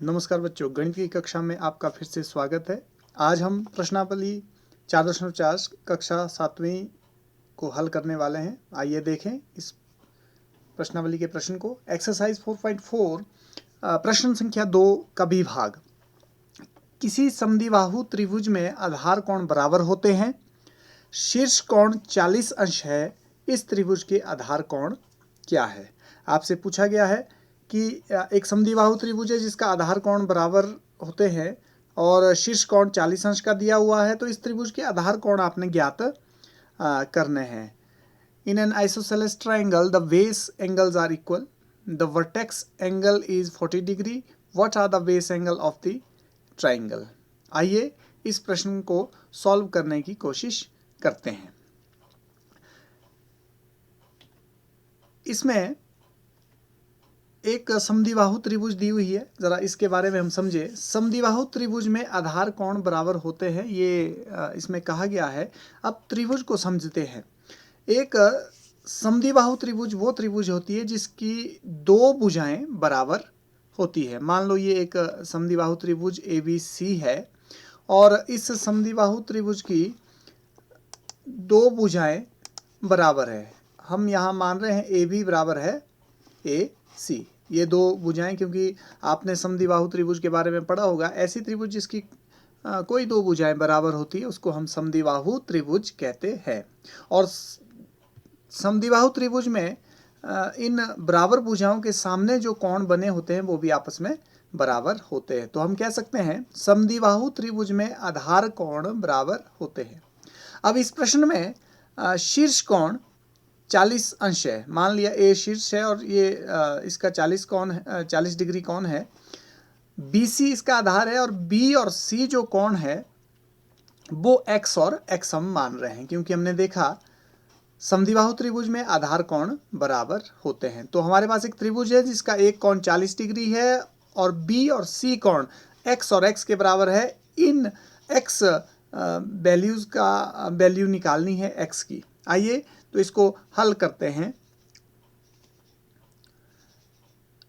नमस्कार बच्चों, गणित की कक्षा में आपका फिर से स्वागत है। आज हम प्रश्नावली 4.4 कक्षा 7वीं को हल करने वाले हैं। आइए देखें इस प्रश्नावली के प्रश्न को। एक्सरसाइज 4.4 प्रश्न संख्या 2 का भी भाग। किसी समद्विबाहु त्रिभुज में आधार कोण बराबर होते हैं। शीर्ष कोण 40 अंश है। इस त्रिभुज के आधार कोण क्या है? आपसे पूछा गया है कि एक समद्विबाहु त्रिभुज है जिसका आधार कोण बराबर होते हैं और शीर्ष कोण 40 अंश का दिया हुआ है, तो इस त्रिभुज के आधार कोण आपने ज्ञात करने हैं। In an isosceles triangle the base angles are equal, the vertex angle is 40 degree, what are the base angle of the triangle. आइए इस प्रश्न को सॉल्व करने की कोशिश करते हैं। इसमें एक समद्विबाहु त्रिभुज दी हुई है, जरा इसके बारे में हम समझे। समद्विबाहु त्रिभुज में आधार कोण बराबर होते हैं, ये इसमें कहा गया है। अब त्रिभुज को समझते हैं। एक समद्विबाहु त्रिभुज वो त्रिभुज होती है जिसकी दो भुजाएं बराबर होती है। मान लो ये एक समद्विबाहु त्रिभुज ABC है और इस समद्विबाहु त्रिभुज की दो भुजाएं बराबर है। हम यहाँ मान रहे हैं AB बराबर है AC। ये दो भुजाएं, क्योंकि आपने समद्विबाहु त्रिभुज के बारे में पढ़ा होगा, ऐसी त्रिभुज जिसकी कोई दो भुजाएं बराबर होती है उसको हम समद्विबाहु त्रिभुज कहते हैं। और समद्विबाहु त्रिभुज में इन बराबर भुजाओं के सामने जो कोण बने होते हैं वो भी आपस में बराबर होते हैं। तो हम कह सकते हैं समद्विबाहु त्रिभुज में आधार कोण बराबर होते हैं। अब इस प्रश्न में शीर्ष कोण 40 अंश है। मान लिया A शीर्ष है और ये इसका 40 डिग्री कोण है। BC इसका आधार है और B और C जो कोण है वो X और X हम मान रहे हैं, क्योंकि हमने देखा समद्विबाहु त्रिभुज में आधार कोण बराबर होते हैं। तो हमारे पास एक त्रिभुज है जिसका एक कोण 40 डिग्री है और B और C कोण X और X के बराबर है। इन X वैल्यूज का वैल्यू निकालनी है X की। आइए तो इसको हल करते हैं।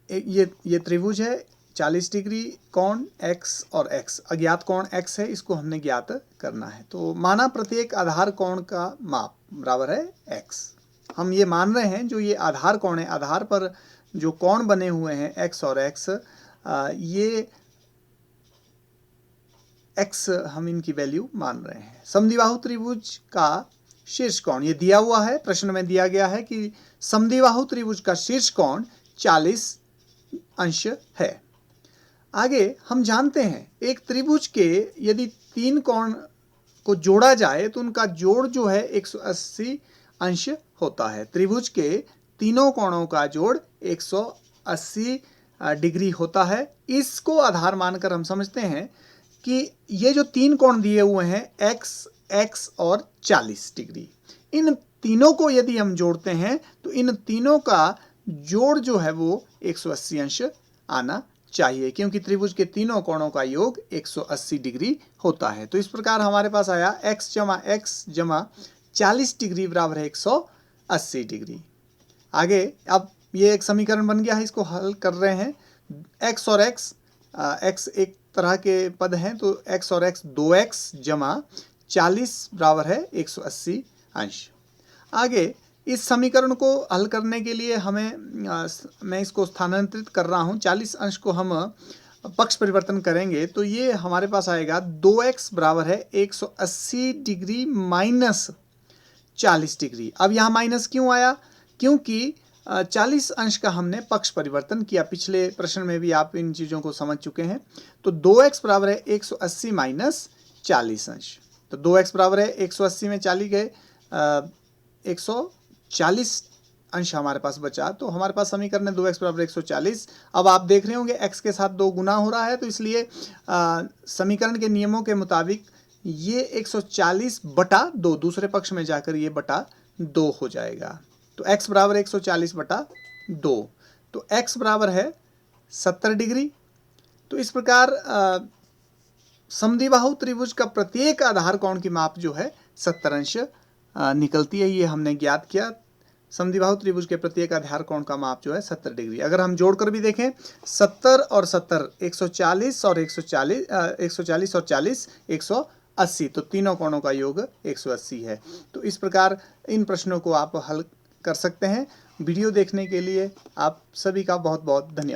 ये त्रिभुज है, 40 डिग्री कोण X और X, अज्ञात कोण X है, इसको हमने ज्ञात करना है। तो माना प्रत्येक आधार कोण का माप बराबर है X। हम ये मान रहे हैं जो ये आधार कोण है, आधार पर जो कोण बने हुए हैं X और X, ये X हम इनकी वैल्यू मान रहे हैं। समद्विबाहु त्रिभुज का शीर्ष कोण ये दिया हुआ है, प्रश्न में दिया गया है कि समद्विबाहु त्रिभुज का शीर्ष कोण 40 अंश है। आगे हम जानते हैं एक त्रिभुज के यदि तीन कोण को जोड़ा जाए तो उनका जोड़ जो है 180 अंश होता है। त्रिभुज के तीनों कोणों का जोड़ 180 डिग्री होता है। इसको आधार मानकर हम समझते हैं कि ये जो तीन कोण दिए हुए हैं X, X और 40 डिग्री, इन तीनों को यदि हम जोड़ते हैं तो इन तीनों का जोड़ जो है वो 180 अंश आना चाहिए, क्योंकि त्रिभुज के तीनों कोणों का योग 180 डिग्री होता है। तो इस प्रकार हमारे पास आया x जमा x जमा 40 डिग्री बराबर है 180 डिग्री। आगे अब ये एक समीकरण बन गया है, इसको हल कर रहे हैं। x और x, x एक तरह के पद हैं तो x और x 2x जमा 40 बराबर है 180 अंश। आगे इस समीकरण को हल करने के लिए मैं इसको स्थानांतरित कर रहा हूँ। 40 अंश को हम पक्ष परिवर्तन करेंगे तो ये हमारे पास आएगा 2x बराबर है 180 डिग्री माइनस 40 डिग्री। अब यहाँ माइनस क्यों आया? क्योंकि 40 अंश का हमने पक्ष परिवर्तन किया। पिछले प्रश्न में भी आप इन चीज़ों को समझ चुके हैं। तो 2x बराबर है 180 माइनस 40 अंश। तो 2x बराबर है 180 में 40 गए 140 अंश हमारे पास बचा। तो हमारे पास समीकरण है 2x बराबर 140। अब आप देख रहे होंगे x के साथ 2 गुना हो रहा है, तो इसलिए समीकरण के नियमों के मुताबिक ये 140 बटा 2 दूसरे पक्ष में जाकर ये बटा 2 हो जाएगा। तो x बराबर 140 बटा 2, तो x बराबर है 70 डिग्री। तो इस प्रकार समद्विबाहु त्रिभुज का प्रत्येक आधार कोण की माप जो है 70 अंश निकलती है। ये हमने ज्ञात किया। समद्विबाहु त्रिभुज के प्रत्येक आधार कोण का माप जो है 70 डिग्री। अगर हम जोड़कर भी देखें 70 और 70 140 और 140 140 और 40 180, तो तीनों कोणों का योग 180 है। तो इस प्रकार इन प्रश्नों को आप हल कर सकते हैं। वीडियो देखने के लिए आप सभी का बहुत बहुत धन्यवाद।